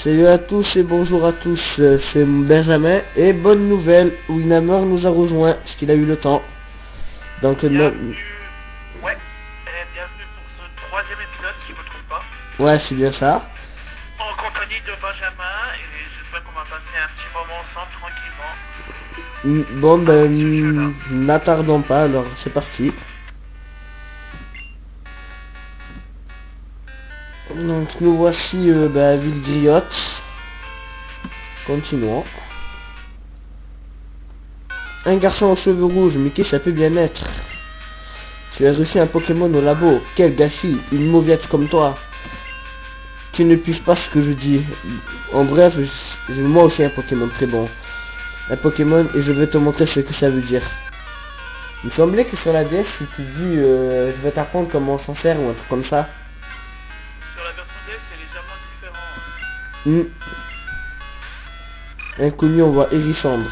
Salut à tous et bonjour à tous, c'est Benjamin et bonne nouvelle, Winamor nous a rejoint parce qu'il a eu le temps. Donc Bienvenue, ouais, bienvenue pour ce troisième épisode, si je me trompe pas, ouais, c'est bien ça. en compagnie de Benjamin, et j'espère qu'on va passer un petit moment ensemble tranquillement. Bon Avec ce jeu-là. n'attardons pas, alors c'est parti. Donc nous voici à Ville-Griotte. Continuons. Un garçon aux cheveux rouges, mais qui ça peut bien être? Tu as reçu un Pokémon au labo, quel gâchis, une mauviette comme toi. Tu ne piges pas ce que je dis. En bref, j'ai moi aussi un Pokémon très bon. Un Pokémon et je vais te montrer ce que ça veut dire. Il me semblait que sur la DS, si tu dis je vais t'apprendre comment on s'en sert ou un truc comme ça. Sur la version DS, c'est légèrement différent. Inconnu, on voit Hérissandre.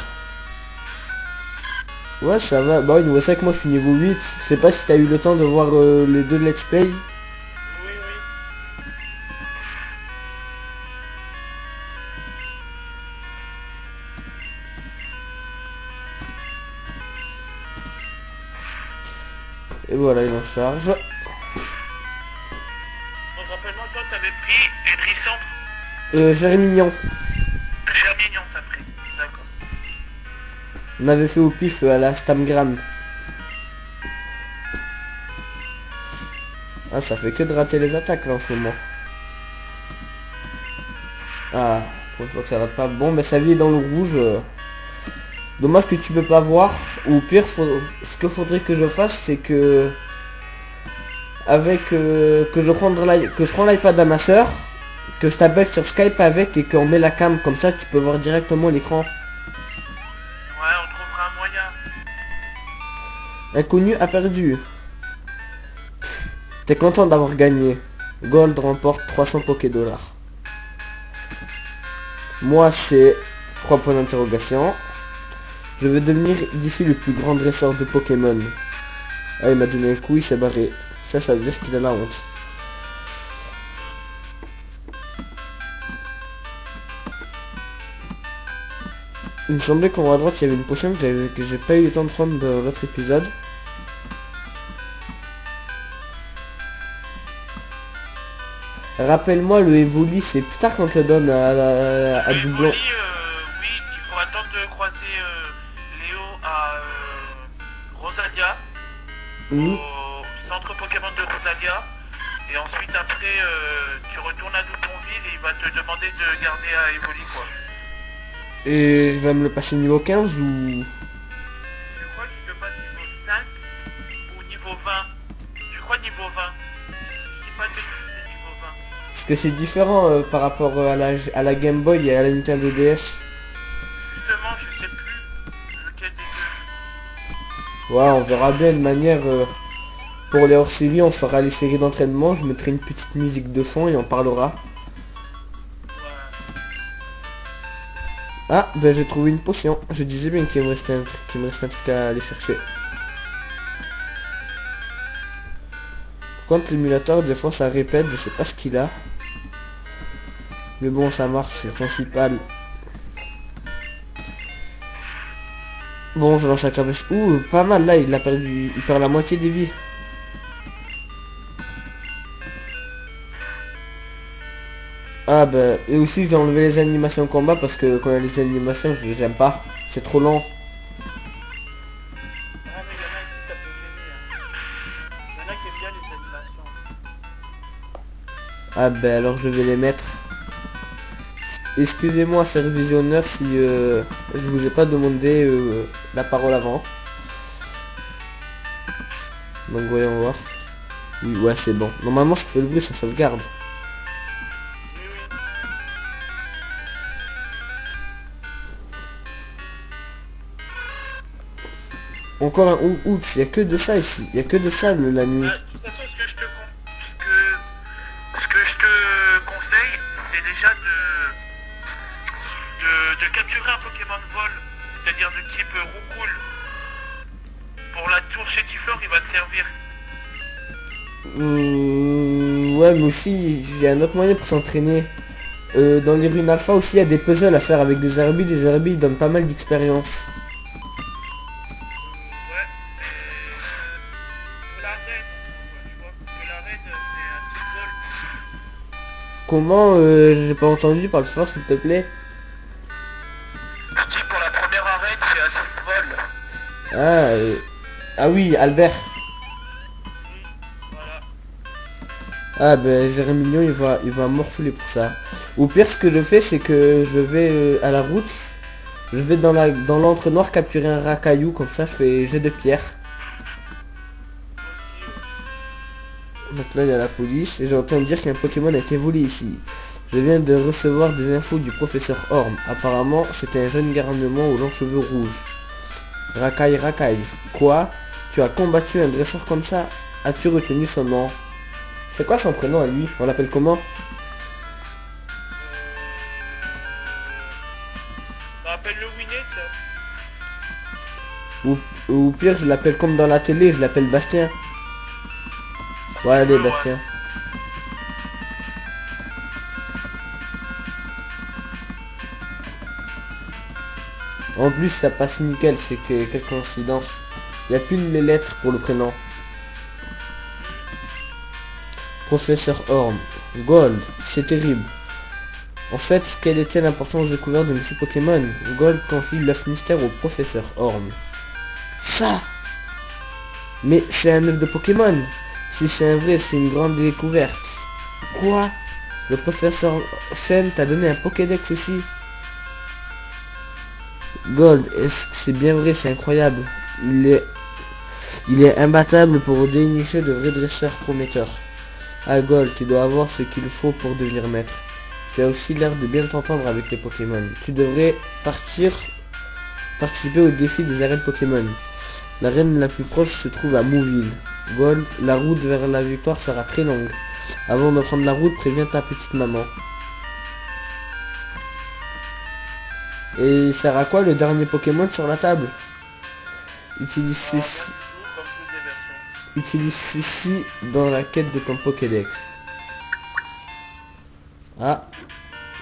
Ouais, ça va. Bah oui, niveau 5, moi je suis niveau 8. Je sais pas si t'as eu le temps de voir les deux let's play. Oui, oui. Et voilà, il en charge. Donc rappelle-moi, toi, t'avais pris Edrisson, Germignon. Germignon, t'as pris. D'accord. On avait fait au pif à la Stamgram. Ah, ça fait que de rater les attaques là en ce moment. Ah, pour une fois que ça rate pas. Bon, mais sa vie est dans le rouge. Dommage que tu peux pas voir. Ou pire, ce que faudrait que je fasse, c'est que... Avec... que je prends l'iPad à ma soeur. Que je t'appelle sur Skype avec et qu'on met la cam. Comme ça, tu peux voir directement l'écran. Ouais, on trouvera un moyen. Inconnu a perdu. T'es content d'avoir gagné. Gold remporte 300 Poké-Dollars. Moi, c'est 3 points d'interrogation. Je veux devenir d'ici le plus grand dresseur de Pokémon. Ah, il m'a donné un coup, il s'est barré. Ça veut dire qu'il a la honte. Il me semblait qu'en haut à droite, il y avait une potion que j'ai pas eu le temps de prendre dans l'autre épisode. Rappelle-moi, le Evoli, c'est plus tard qu'on te le donne à Le doublon. Evoli, oui, il faut attendre de croiser Léo à Rosalia, Mhm. au centre Pokémon de Rosalia. Et ensuite après tu retournes à Doutonville et il va te demander de garder à Evoli quoi. Et il va me le passer niveau 15 ou... Je crois qu'il te passe niveau 5 ou niveau 20. Je crois niveau 20. Je dis pas de bêtises, c'est niveau 20. Parce que c'est différent par rapport à la Game Boy et à la Nintendo DS. Justement je sais plus lequel des deux. Ouais, on verra bien de manière... pour les hors-séries, on fera les séries d'entraînement. Je mettrai une petite musique de fond et on parlera. Ouais. Ah, ben j'ai trouvé une potion. Je disais bien qu'il me restait un truc à aller chercher. Par contre, l'émulateur, des fois, ça répète. Je sais pas ce qu'il a. Mais bon, ça marche, c'est le principal. Bon, je lance la cabesse. Ouh, pas mal, là, il a perdu... Il perd la moitié des vies. Ah bah, et aussi j'ai enlevé les animations combat parce que quand il y a les animations, je les aime pas. C'est trop long. Ah mais il y en a ici ça peut gêner. Il y en a qui aiment bien les animations. Ah bah alors je vais les mettre. Excusez-moi, cher visionneur, si je vous ai pas demandé la parole avant. Donc voyons voir. Oui, ouais, c'est bon. Normalement, je fais le bruit, ça sauvegarde. Oui oui. Encore un oups, il y a que de ça ici. Il y a que de ça la nuit. De toute façon, ce que je te conseille, c'est déjà de capturer un Pokémon vol, c'est-à-dire de type Roucoule. Pour la tour chétiflore, il va te servir. Ouais, mais aussi, il y a un autre moyen pour s'entraîner. Dans les runes alpha aussi, il y a des puzzles à faire avec des herbies. Des herbies, ils donnent pas mal d'expérience. Ouais, faut l'arène, quoi, tu vois, parce que l'arène, c'est un symbole. Comment j'ai pas entendu, parle fort s'il te plaît. Je dis pour la première arène, c'est un symbole. Ah, ah oui, Albert. Voilà. Ah ben Jérémy Mignon il va morfler pour ça. Ou pire ce que je fais c'est que je vais à la route, je vais dans l'entre-noir capturer un racaillou, comme ça je fais jet de pierre. Donc là il y a la police et j'entends dire qu'un Pokémon a été volé ici. Je viens de recevoir des infos du professeur Orm. Apparemment c'était un jeune garnement aux longs cheveux rouges. Racaille, racaille. Quoi? Tu as combattu un dresseur comme ça? As-tu retenu son nom? C'est quoi son prénom à lui? On l'appelle comment? Rappelle-le Winnet. Ou pire, je l'appelle comme dans la télé, je l'appelle Bastien. Ouais, allez, Bastien. En plus, ça passe nickel, c'est que quelle coïncidence. Il n'y a plus les lettres pour le prénom. Professeur Orm. Gold, c'est terrible. En fait, quelle était l'importance découverte de Monsieur Pokémon? Gold confie l'œuf mystère au professeur Orm. Ça! Mais c'est un œuf de Pokémon! Si c'est un vrai, c'est une grande découverte. Quoi? Le professeur Shen t'a donné un Pokédex aussi? Gold, est-ce que c'est bien vrai? C'est incroyable. Il est imbattable pour dénicher de vrais dresseurs prometteurs. Ah Gold, tu dois avoir ce qu'il faut pour devenir maître. Tu as aussi l'air de bien t'entendre avec les Pokémon. Tu devrais participer au défi des arènes Pokémon. L'arène la plus proche se trouve à Mouville. Gold, la route vers la victoire sera très longue. Avant de prendre la route, préviens ta petite maman. Et il sert à quoi le dernier Pokémon sur la table? Utilise ceci. Utilise ceci dans la quête de ton Pokédex. Ah,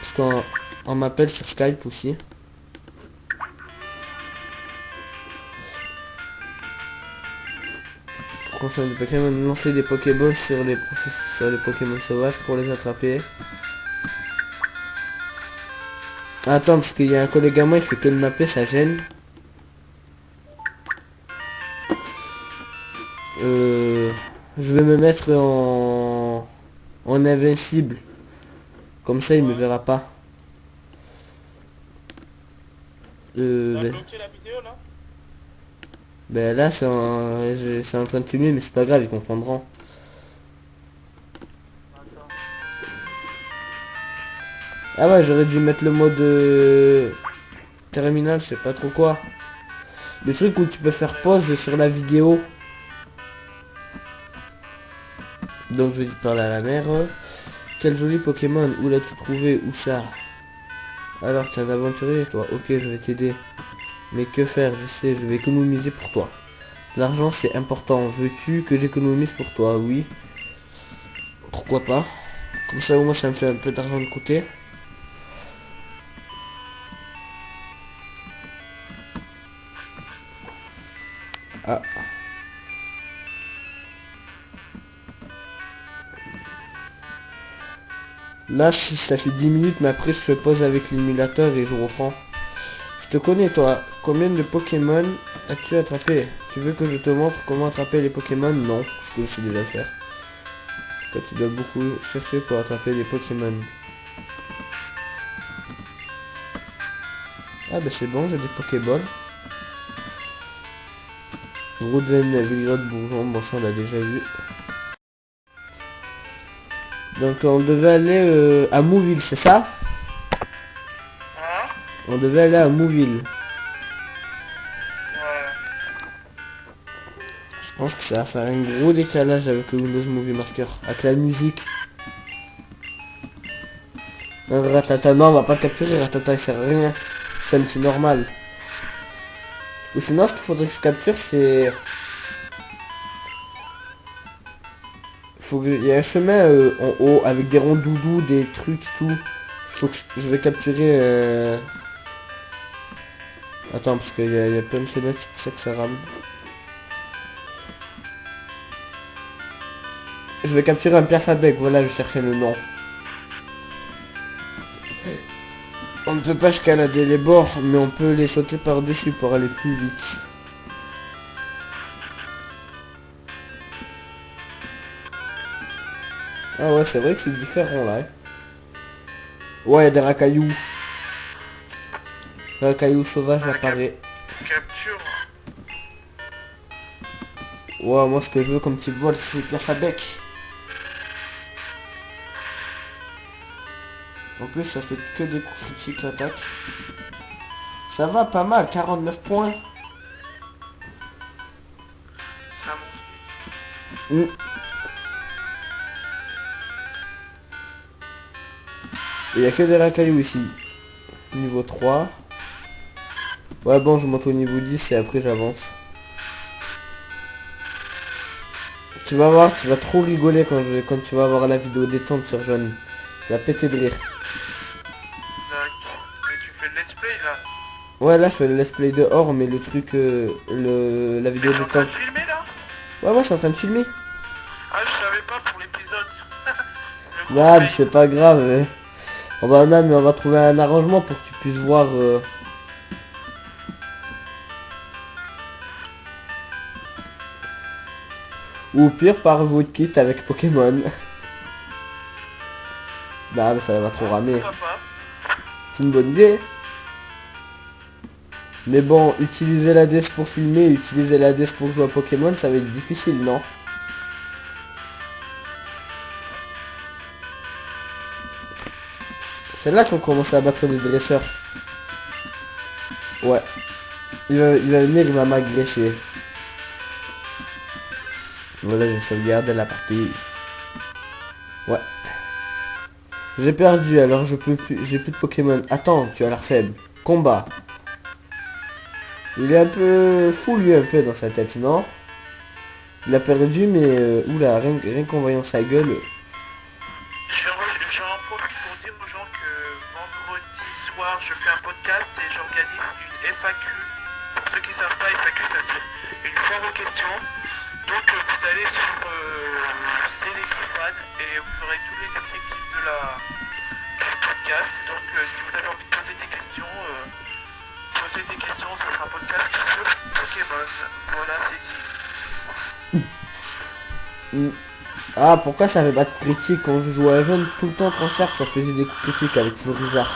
parce qu'on m'appelle sur Skype aussi. Conseil de Pokémon, lancer des Pokéballs sur les Pokémon sauvages pour les attraper. Attends, parce qu'il y a un collègue à moi, il fait que de m'appeler, ça gêne. Je vais me mettre en invincible. Comme ça, il me verra pas. T'as bloqué la vidéo là? Ben là, c'est en train de filmer, mais c'est pas grave, ils comprendront. Attends. Ah ouais, j'aurais dû mettre le mode terminal, je sais pas trop quoi. Le truc où tu peux faire pause sur la vidéo. Donc je vais parler à la mère. Quel joli Pokémon, où l'as-tu trouvé, où ça? Alors t'es un aventurier toi, ok je vais t'aider. Mais que faire, je sais, je vais économiser pour toi. L'argent c'est important, veux-tu que j'économise pour toi? Oui. Pourquoi pas? Comme ça au moins ça me fait un peu d'argent de côté. Ah. Là ça fait 10 minutes mais après je fais pause avec l'émulateur et je reprends. Je te connais toi, combien de Pokémon as-tu attrapé? Tu veux que je te montre comment attraper les Pokémon? Non, je sais déjà faire. Toi tu dois beaucoup chercher pour attraper les Pokémon. Ah bah c'est bon, j'ai des Pokéballs. Route de Villiers Bourgeon, bon ça on l'a déjà vu. Donc on devait aller à Mouville, c'est ça? Hein? On devait aller à Mouville. Ouais. Je pense que ça va faire un gros décalage avec le Windows Movie Maker, avec la musique. Un Ratata, non on va pas le capturer, Ratata il sert à rien. C'est un petit normal. Ou sinon ce qu'il faudrait que je capture c'est... Il y a un chemin en haut avec des ronds doudous, des trucs et tout. Faut que je vais capturer... Attends, parce qu'il y a plein de fenêtres, c'est pour ça que ça rame. Je vais capturer un Pierre-Fabec, voilà, je cherchais le nom. On ne peut pas escalader les bords, mais on peut les sauter par-dessus pour aller plus vite. Ah ouais, c'est vrai que c'est différent là. Hein. Ouais, il y a des racailloux. Racailloux sauvages apparaît. Capture. Ouais, moi ce que je veux comme type vol, c'est Pierre-Fabec. En plus, ça fait que des coups critiques l'attaque. Ça va pas mal, 49 points. Ça monte. Il y a que des racailloux ici. Niveau 3. Ouais bon, je monte au niveau 10 et après j'avance. Tu vas voir, tu vas trop rigoler quand tu vas voir la vidéo détente sur Jaune. Tu vas péter de rire. Mais tu fais le let's play là. Ouais, là je fais le let's play dehors, mais le truc, la vidéo T'es en train de détente. filmer là? Ouais, c'est en train de filmer. Ah, je savais pas pour l'épisode. Nah, mais c'est pas grave. On va, non, mais on va trouver un arrangement pour que tu puisses voir... Ou au pire, par votre kit avec Pokémon. Bah, mais ça va trop ramer. C'est une bonne idée. Mais bon, utiliser la DS pour filmer, utiliser la DS pour jouer à Pokémon, ça va être difficile, non? C'est là qu'on commence à battre des dresseurs. Ouais. Il va venir, il va m'agresser. Voilà, j'ai sauvegardé la partie. Ouais. J'ai perdu, alors je peux plus, j'ai plus de Pokémon. Attends, tu as l'air faible. Combat. Il est un peu fou lui, un peu dans sa tête, non? Il a perdu, mais oula, rien qu'en voyant sa gueule. J'en profite pour dire aux gens que vendredi soir je fais un podcast et j'organise une FAQ. Pour ceux qui ne savent pas, FAQ ça veut dire une foire aux questions. Donc vous allez sur Célébrifan et vous aurez tous les descriptifs du podcast. Donc si vous avez envie de poser des questions, ça sera un podcast sur Pokémon. Voilà, c'est dit. Ah, pourquoi ça fait pas de critique quand je jouais à Jaune tout le temps transfert, ça faisait des coups critiques avec Florizard.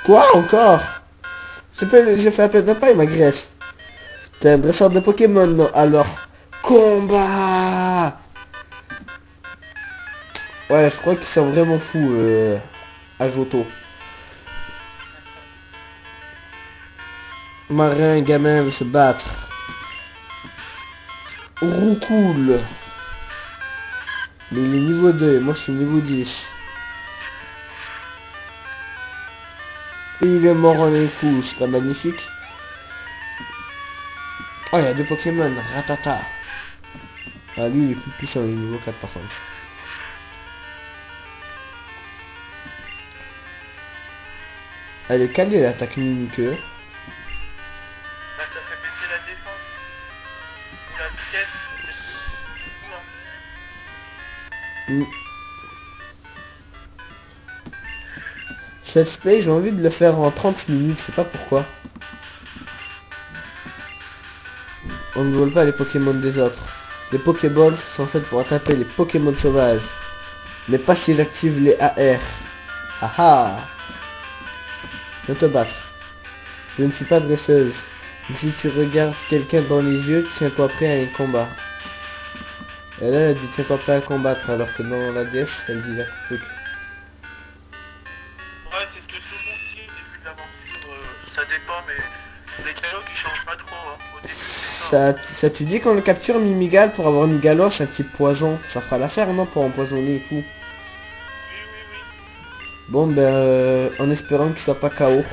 Quoi encore? J'ai fait appel de pas, il m'agresse. T'es un dresseur de Pokémon, non? Alors, combat. Ouais, je crois qu'ils sont vraiment fous à Johto. Marin, gamin veut se battre. Roucoule. Mais il est niveau 2, moi je suis niveau 10. Et il est mort en un coup, c'est pas magnifique. Oh, il y a deux Pokémon, Ratata. Ah, lui il est plus puissant, il est niveau 4 par contre. Elle est calée l'attaque mimique. Là, ça fait baisser la défense. Ou la vitesse. Cette space, j'ai envie de le faire en 30 minutes, je sais pas pourquoi. On ne vole pas les Pokémon des autres. Les Pokéballs sont censés pour attraper les Pokémon sauvages. Mais pas si j'active les AR. Haha. Viens te battre. Je ne suis pas dresseuse. Mais si tu regardes quelqu'un dans les yeux, tiens-toi prêt à un combat. Et là, elle dit tiens-toi prêt à combattre, alors que dans la DS, elle dit un truc. Ouais, c'est ce que tout le monde dit au début de l'aventure. Ça dépend, mais les dialogues ils changent pas trop. Hein. Au début, c'est ça. Ça tu dis qu'on le capture Mimigal pour avoir une galoche, un petit poison. Ça fera l'affaire, non? Pour empoisonner et tout. Oui. Bon, ben, en espérant qu'il soit pas KO.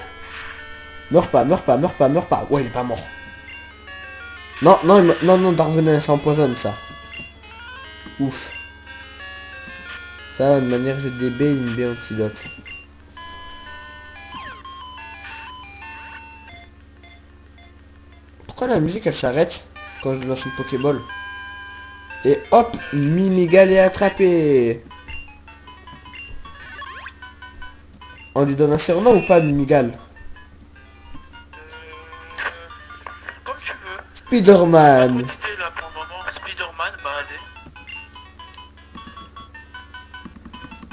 Meurs pas. Ouais, il est pas mort. Non, Darvenin, ça empoisonne, ça. Ouf. Ça, de manière GDB, une B antidote. Pourquoi la musique elle s'arrête quand je lance une Pokéball? Et hop, Mimigal est attrapé. On lui donne un surnom ou pas, Mimigal? Comme tu veux. Spider-Man. T'es là pour le moment. Spider-Man, bah allez.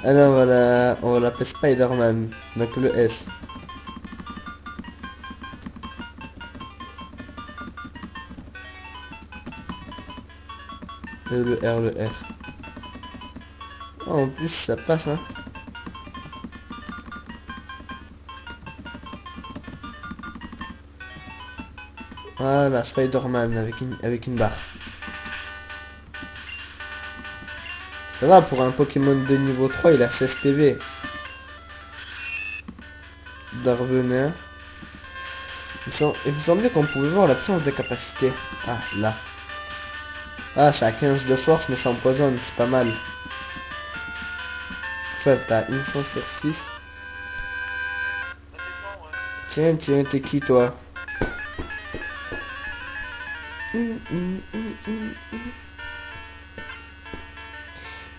Ah non, voilà, on l'appelle Spider-Man. Donc le S. Et le R, le R. Oh, en plus, ça passe, hein. Voilà, Spider-Man avec une barre. Ça va, pour un Pokémon de niveau 3, il a 16 PV. Darvenin. Il me semblait qu'on pouvait voir l'absence de capacité. Ah, là. Ah, ça a 15 de force, mais ça empoisonne, c'est pas mal. En fait, t'as une chance sur 6. Ça dépend, ouais. Tiens, tiens, t'es qui, toi?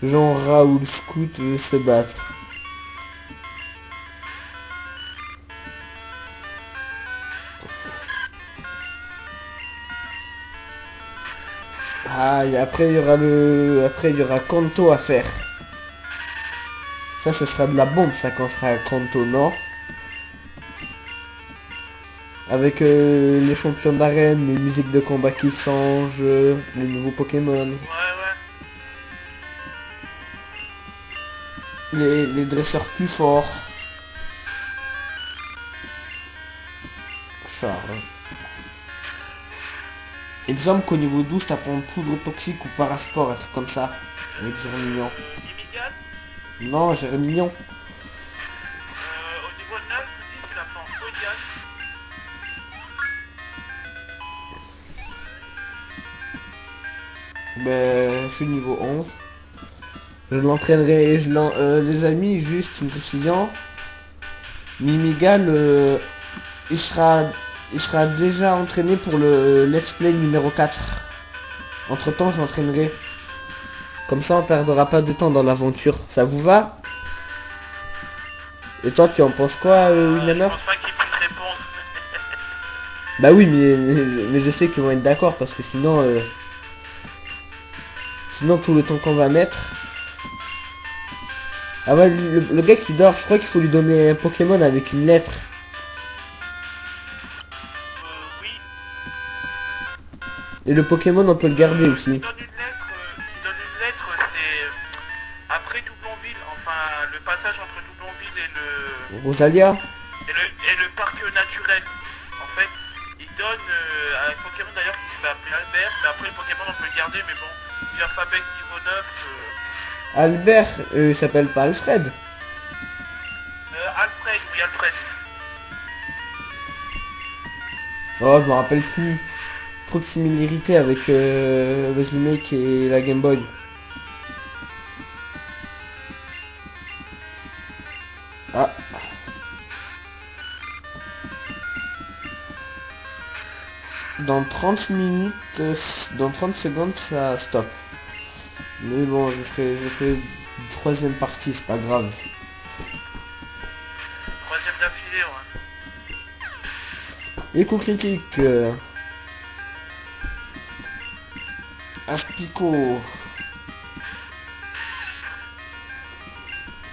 Jean-Raoul Scout veut se battre. Ah, et après il y aura Kanto à faire. Ça, ce sera de la bombe, ça, quand ce sera Kanto, non? Avec les champions d'arène, les musiques de combat qui changent, les nouveaux Pokémon, Ouais, ouais. les dresseurs plus forts. Charge. Il me semble qu'au niveau 12, t'apprends poudre toxique ou parasport, un truc comme ça. Avec Germignon. Immédiat. Non, Germignon. Au niveau 9, je dis c'est la forme Podian. Ben, je suis niveau 11. Je l'entraînerai, les amis, juste une précision. Mimigal, il sera déjà entraîné pour le let's play numéro 4. Entre temps, je l'entraînerai. Comme ça, on perdra pas de temps dans l'aventure. Ça vous va? Et toi, tu en penses quoi, Je Winhammer? pense pas qu'il puisse répondre. Bah oui, mais je sais qu'ils vont être d'accord parce que sinon, sinon tout le temps qu'on va mettre. Ah ouais, le gars qui dort, je crois qu'il faut lui donner un Pokémon avec une lettre. Oui. Et le Pokémon, on peut le garder aussi. Il donne une lettre, c'est après Doublonville, enfin le passage entre Doublonville et Rosalia? le parc naturel. En fait, il donne à un Pokémon d'ailleurs qui se fait appeler Albert, mais après le Pokémon on peut le garder, mais bon, il a Fabec niveau 9. Albert, il s'appelle pas Alfred. Alfred, oui Alfred. Oh, je me rappelle plus. Trop de similarité avec le remake et la Game Boy. Ah. Dans 30 minutes, dans 30 secondes, ça stop. Mais bon, je ferai une troisième partie, c'est pas grave. Troisième d'affilée, ouais. Écho critique. Aspico.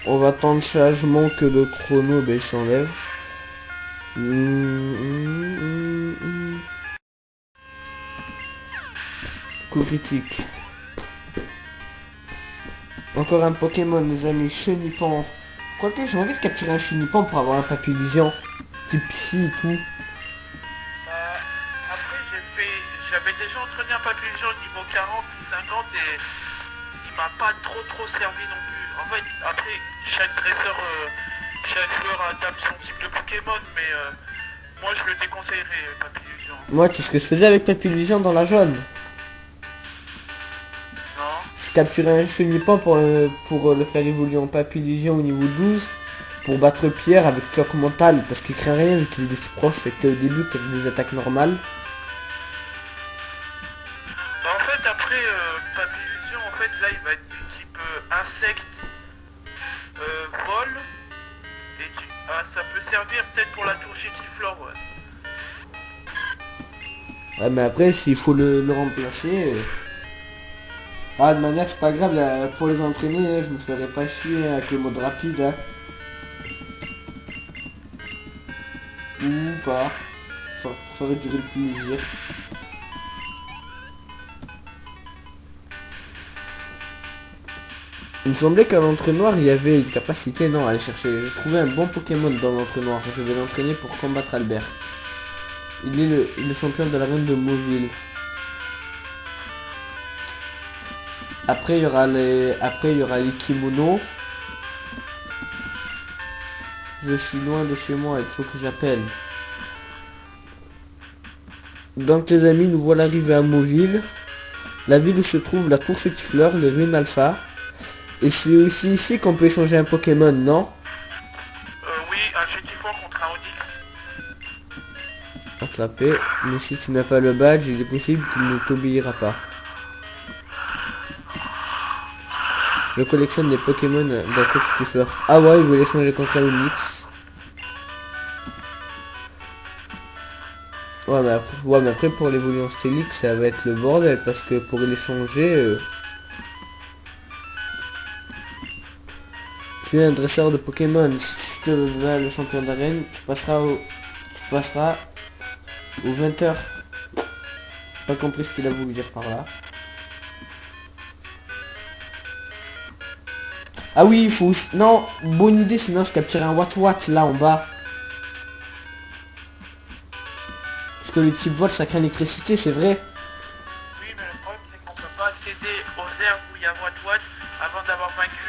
On va attendre changement que le chrono, ben, il s'enlève. Coup critique. Encore un Pokémon, les amis, Chenipan. Quoique j'ai envie de capturer un Chenipan pour avoir un Papillion. Type psy et tout. Après j'avais déjà entraîné un papillon niveau 40 ou 50 et il m'a pas trop servi non plus. En fait, après chaque dresseur, chaque joueur adapte son type de Pokémon, mais moi je le déconseillerais papillon. Moi, tu sais ce que je faisais avec Papillion dans la jaune? Non. capturer un chenipan pour le faire évoluer en papillusion au niveau 12. Pour battre Pierre avec choc mental. Parce qu'il craint rien vu qu'il est si proche. C'était au début qu'avec des attaques normales. Bah, en fait, après Papillusion, en fait, là, il va être du type insecte, vol. Et ça peut servir peut-être pour la tour Chétiflore, ouais. Ouais, mais après, s'il faut le remplacer... Ah, de manière, c'est pas grave, là, pour les entraîner, hein, je me ferai pas chier avec le mode rapide. Hein. Ou pas. Ça va durer le plaisir. Il me semblait qu'à l'entraînoir, il y avait une capacité, non, à aller chercher. J'ai trouvé un bon Pokémon dans l'entraînoir. Je vais l'entraîner pour combattre Albert. Il est le champion de l'arène de Mauville. Après, il y aura les kimonos. Je suis loin de chez moi, il faut que j'appelle. Donc les amis, nous voilà arrivés à Mauville. La ville où se trouve la tour Chétifleur, les ruines alpha. Et c'est aussi ici qu'on peut échanger un Pokémon, non? Oui, un Chétiflore contre un Onix. Attrapé, mais si tu n'as pas le badge, il est possible qu'il ne t'obéira pas. Je collectionne des Pokémon d'un tour Chétifleur. Ah ouais, il voulait échanger contre un Onix. Ouais, mais après pour l'évolution Stélix, ça va être le bordel, parce que pour l'échanger... Tu es un dresseur de Pokémon. Si je te donne le champion d'arène, tu passeras aux 20h. Pas compris ce qu'il a voulu dire par là. Ah oui, il faut... Non, bonne idée, sinon je capture un Wat là en bas. Parce que le type vol, ça craint l'électricité, c'est vrai. Oui, mais le problème, c'est qu'on peut pas accéder aux aires où il y a Wat avant d'avoir vaincu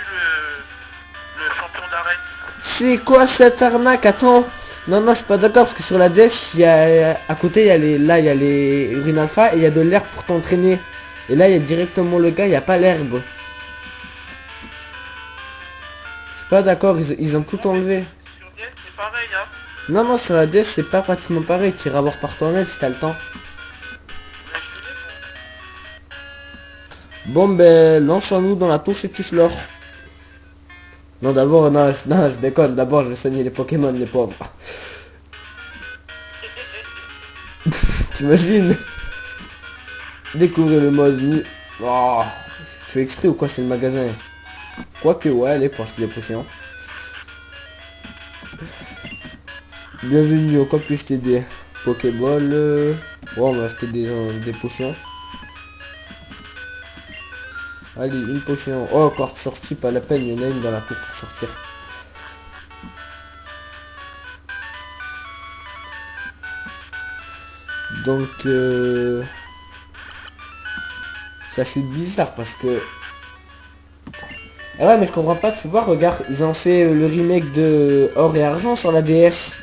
le champion d'arène. C'est quoi cette arnaque? Attends. Non, je suis pas d'accord parce que sur la DS, il y a à côté, il y a les urines alpha et il y a de l'herbe pour t'entraîner. Et là, il y a directement le gars, il n'y a pas l'herbe. Je suis pas d'accord, ils ont tout enlevé. Sur DS, c'est pareil, hein. Non, sur la DS, c'est pas pratiquement pareil. Tu iras voir par toi-même si t'as le temps. Mais je l'ai, Bon, ben, lançons-nous dans la tour Chétiflore. Non, d'abord, non, je déconne. D'abord, je vais soigner les Pokémon, les pauvres. T'imagines? Découvrir le mode nuit. Oh, je fais exprès ou quoi, c'est le magasin? Quoique, ouais, allez, pour acheter des potions. Bienvenue, encore puis-je t'aider? Pokéball. Ouais, on va acheter des potions. Allez, une potion. Oh, corde sortie, pas la peine, il y en a une dans la tour pour sortir. Donc, ça fait bizarre parce que... Ah ouais, mais je comprends pas, tu vois, regarde, ils ont fait le remake de Or et Argent sur la DS.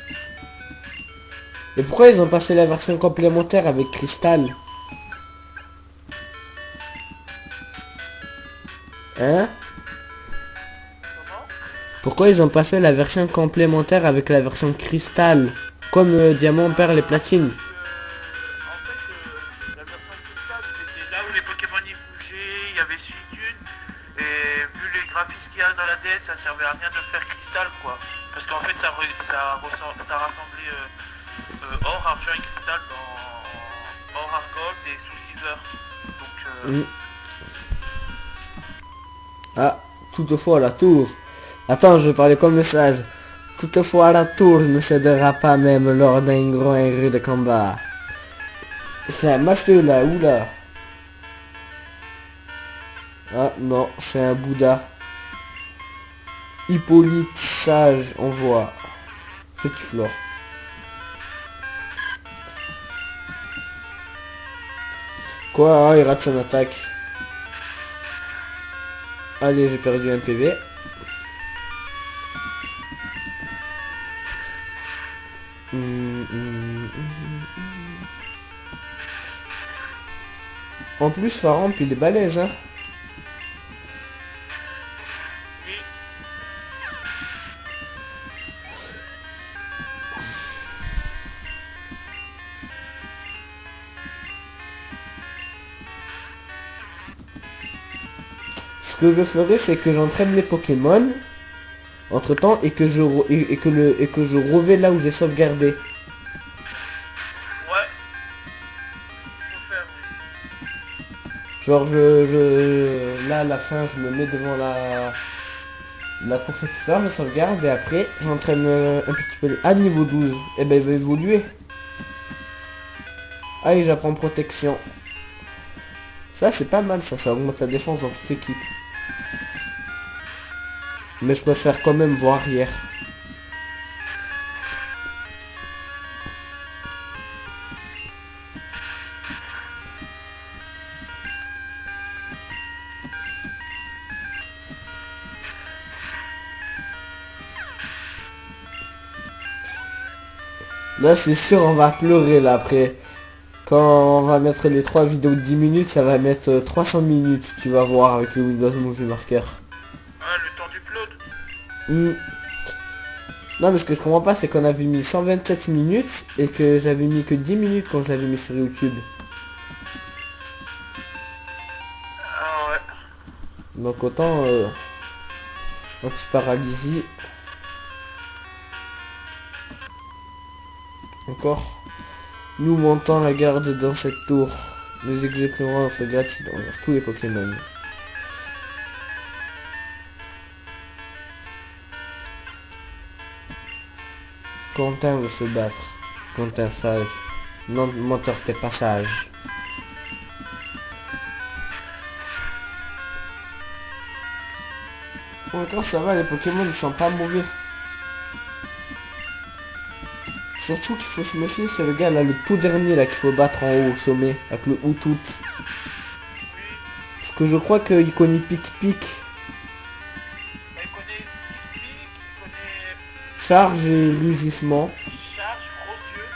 Et pourquoi ils ont pas fait la version complémentaire avec Crystal? Hein? comment? Pourquoi ils ont pas fait la version complémentaire avec la version Crystal? Comme Diamant, Perle et Platine. En fait, la version cristal, c'était là où les Pokémon y bougeaient, il y avait Suicune, et vu les graphismes qu'il y a dans la DS, ça servait à rien de faire cristal, quoi. Parce qu'en fait, ça rassemblait or, argent et cristal dans or, argent et sous silver. Donc, Ah, toutefois la tour. Attends, je vais parler comme message. Toutefois la tour ne cédera pas même lors d'un grand et rude combat. C'est un master là, oula. Ah non, c'est un Bouddha. Hippolyte sage, on voit. C'est flore. Quoi? Ah, il rate son attaque. Allez, j'ai perdu un PV. En plus, Faramp, il est balèze, hein. Ce que je ferai, c'est que j'entraîne les Pokémon entre temps et que je revais là où j'ai sauvegardé. Ouais. Faut faire, oui. Genre là à la fin je me mets devant la course extérieure, je sauvegarde et après j'entraîne un petit peu à niveau 12. Et ben il va évoluer. Ah et j'apprends protection. Ça c'est pas mal, ça augmente la défense dans toute l'équipe. Mais je préfère quand même voir arrière. Là c'est sûr on va pleurer là après. Quand on va mettre les 3 vidéos de 10 minutes, ça va mettre 300 minutes, tu vas voir avec le Windows Movie Marker. Ah, le temps d'upload. Non mais ce que je comprends pas c'est qu'on avait mis 127 minutes et que j'avais mis que 10 minutes quand je l'avais mis sur YouTube. Ah ouais. Donc autant anti-paralysie. Encore. Nous montons la garde dans cette tour. Nous exécuterons notre gratitude envers tous les Pokémon. Quentin veut se battre. Quentin sage. Non, menteur t'es pas sage. En même temps ça va, les Pokémon ils sont pas mauvais. Surtout qu'il faut se méfier, c'est le gars là, le tout dernier là qu'il faut battre en haut au sommet, avec le Outout. Parce que je crois qu'il connaît pic-pic, Il connaît pique, il connaît charge et rugissement. charge, gros yeux.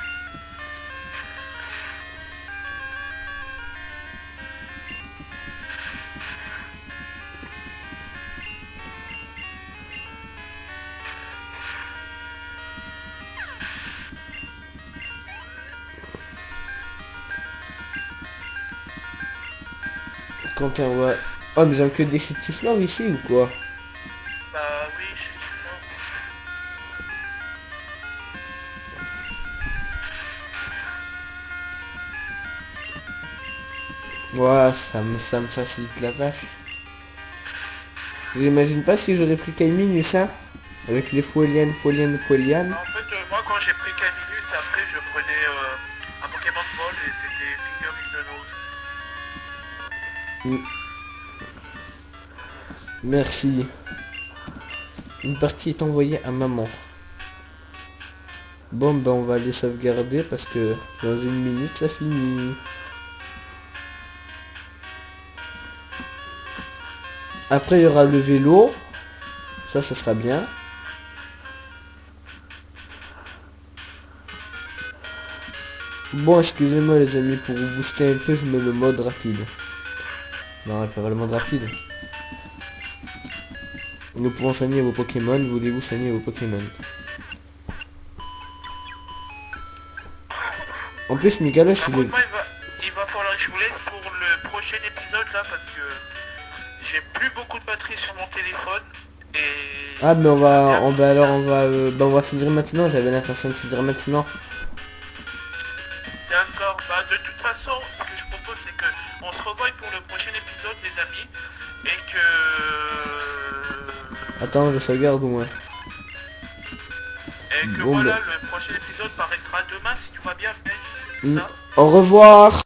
Quentin, ouais. Oh mais ils ont que des chétifleurs ici ou quoi? Bah oui, je suis sûr. Ouais, ça me facilite la tâche. J'imagine pas si j'aurais pris Kaiminus, hein. Avec les Fouelian. En fait, moi quand j'ai pris Caminus, après je prenais un Pokémon de vol et c'était Finger in the Nose. Merci. Une partie est envoyée à maman. Bon ben on va aller sauvegarder parce que dans une minute ça finit. Après il y aura le vélo. Ça sera bien. Bon excusez-moi les amis, pour vous booster un peu je mets le mode rapide. Non, je peux pas le mode rapide. Nous pouvons soigner vos Pokémon, voulez-vous soigner vos Pokémon? En plus Migalosh Par il contre, est... moi, il va falloir que je vous laisse pour le prochain épisode là parce que j'ai plus beaucoup de batterie sur mon téléphone et... Ah mais on va finir maintenant, j'avais l'intention de finir maintenant. D'accord, bah de toute façon, ce que je propose c'est que on se revoie pour le prochain épisode les amis et que... Attends, je sauvegarde au moins. Et que Bon, voilà, bah. le prochain épisode paraîtra demain si tout va bien, mec. Au revoir.